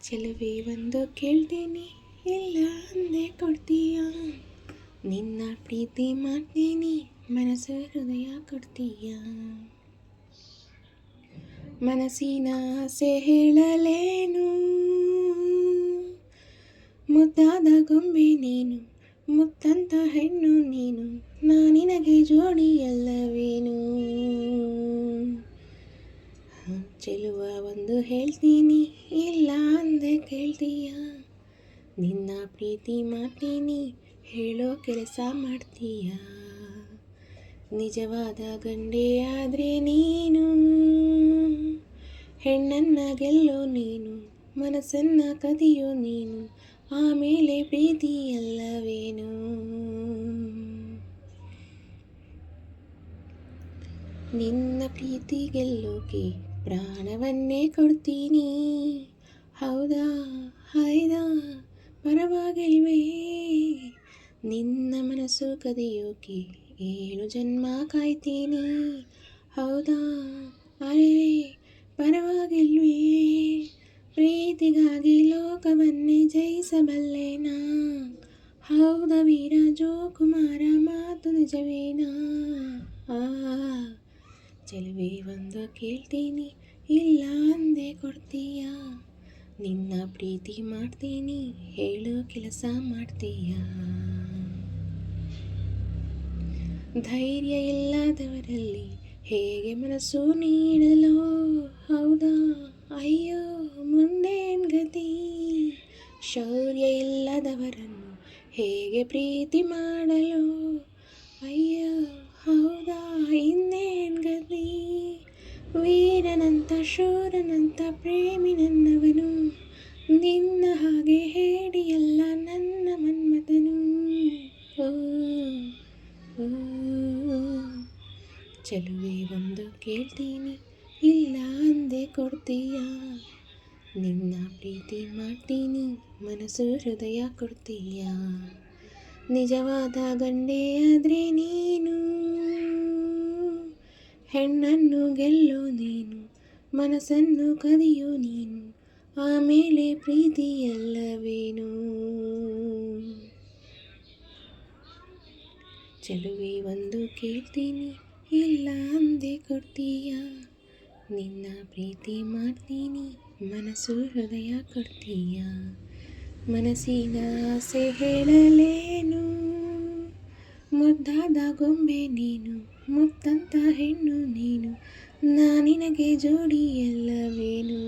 ಚೆಲುವೆ ಒಂದು ಕೇಳ್ತೀನಿ, ಇಲ್ಲ ಅಂದೆ ಕೊಡ್ತೀಯ. ನಿನ್ನ ಪ್ರೀತಿ ಮಾಡ್ತೀನಿ, ಮನಸ್ಸು ಹೃದಯ ಕೊಡ್ತೀಯ. ಮನಸ್ಸಿನ ಆಸೆ ಹೇಳಲೇನು, ಮುದ್ದಾದ ಗೊಂಬೆ ನೀನು, ಮುತ್ತಂತ ಹೆಣ್ಣು ನೀನು, ನಿನಗೆ ಜೋಡಿಯಲ್ಲವೇನು. ಚೆಲುವ ಒಂದು ಹೇಳ್ತೀನಿ, ಇಲ್ಲ ಅಂದೆ ಕೇಳ್ತೀಯ. ನಿನ್ನ ಪ್ರೀತಿ ಮಾಡ್ತೀನಿ, ಹೇಳೋ ಕೆಲಸ ಮಾಡ್ತೀಯ. ನಿಜವಾದ ಗಂಡೆ ಆದರೆ ನೀನು, ಹೆಣ್ಣನ್ನ ಗೆಲ್ಲೋ ನೀನು, ಮನಸ್ಸನ್ನ ಕದಿಯೋ ನೀನು, ಆಮೇಲೆ ಪ್ರೀತಿ ಅಲ್ಲವೇನು. ನಿನ್ನ ಪ್ರೀತಿ ಗೆಲ್ಲೋಕೆ ಪ್ರಾಣವನ್ನೇ ಕೊಡ್ತೀನಿ. ಹೌದಾ ಹೈದಾ ಪರವಾಗಿಲ್ವೇ, ನಿನ್ನ ಮನಸ್ಸು ಕದಿಯೋಕೆ 7 ಜನ್ಮ ಕಾಯ್ತೀನಿ. ಹೌದಾ ಅರೇ ಪರವಾಗಿಲ್ವೇ, ಪ್ರೀತಿಗಾಗಿ ಲೋಕವನ್ನೇ ಜಯಿಸಬಲ್ಲೆನಾ. ಹೌದ ವೀರ ಜೋಕುಮಾರ ಮಾತು ನಿಜವೇನಾ. ಚೆಲುವೆ ಒಂದು ಕೇಳ್ತೀನಿ, ಇಲ್ಲ ಅಂದೆ ಕೊಡ್ತೀಯ. ನಿನ್ನ ಪ್ರೀತಿ ಮಾಡ್ತೀನಿ, ಹೇಳೋ ಕೆಲಸ ಮಾಡ್ತೀಯ. ಧೈರ್ಯ ಇಲ್ಲದವರಲ್ಲಿ ಹೇಗೆ ಮನಸ್ಸು ನೀಡಲೋ. ಹೌದಾ ಅಯ್ಯೋ ಮುಂದೇನ್ ಗತಿ, ಶೌರ್ಯ ಇಲ್ಲದವರನ್ನು ಹೇಗೆ ಪ್ರೀತಿ ಮಾಡಲು. ಅಯ್ಯೋ ಹೌದಾ ಇನ್ನೇನ್ ಗತಿ, ವೀರನಂತ ಶೂರನಂತ ಪ್ರೇಮಿ ನನ್ನವನು, ನಿನ್ನ ಹಾಗೆ ಹೇಡಿಯಲ್ಲ ನನ್ನ ಮನ್ಮಥನು. ಓ ಓ ಚೆಲುವೆ ಒಂದು ಕೇಳ್ತೀನಿ, ಇಲ್ಲ ಅಂದೆ ಕೊಡ್ತೀಯ. ನಿನ್ನ ಪ್ರೀತಿ ಮಾಡ್ತೀನಿ, ಮನಸ್ಸು ಹೃದಯ ಕೊಡ್ತೀಯ. ನಿಜವಾದ ಗಂಡೆ ಆದರೆ ನೀನು, ಹೆಣ್ಣನ್ನು ಗೆಲ್ಲೋ ನೀನು, ಮನಸ್ಸನ್ನು ಕದಿಯೋ ನೀನು, ಆಮೇಲೆ ಪ್ರೀತಿ ಅಲ್ಲವೇನು. ಚೆಲುವೆ ಒಂದು ಕೇಳ್ತೀನಿ, ಇಲ್ಲ ಅಂದೆ ಕೊಡ್ತೀಯ. ನಿನ್ನ ಪ್ರೀತಿ ಮಾಡ್ತೀನಿ, ಮನಸ್ಸು ಹೃದಯ ಕೊಡ್ತೀಯ. ಮನಸ್ಸಿನ ಆಸೆ ಹೇಳಲೇನು, ಮುದ್ದಾದ ಗೊಂಬೆ ನೀನು, ಮುತ್ತಂತ ಹೆಣ್ಣು ನೀನು, ನಿನಗೆ ಜೋಡಿಯಲ್ಲವೇನು.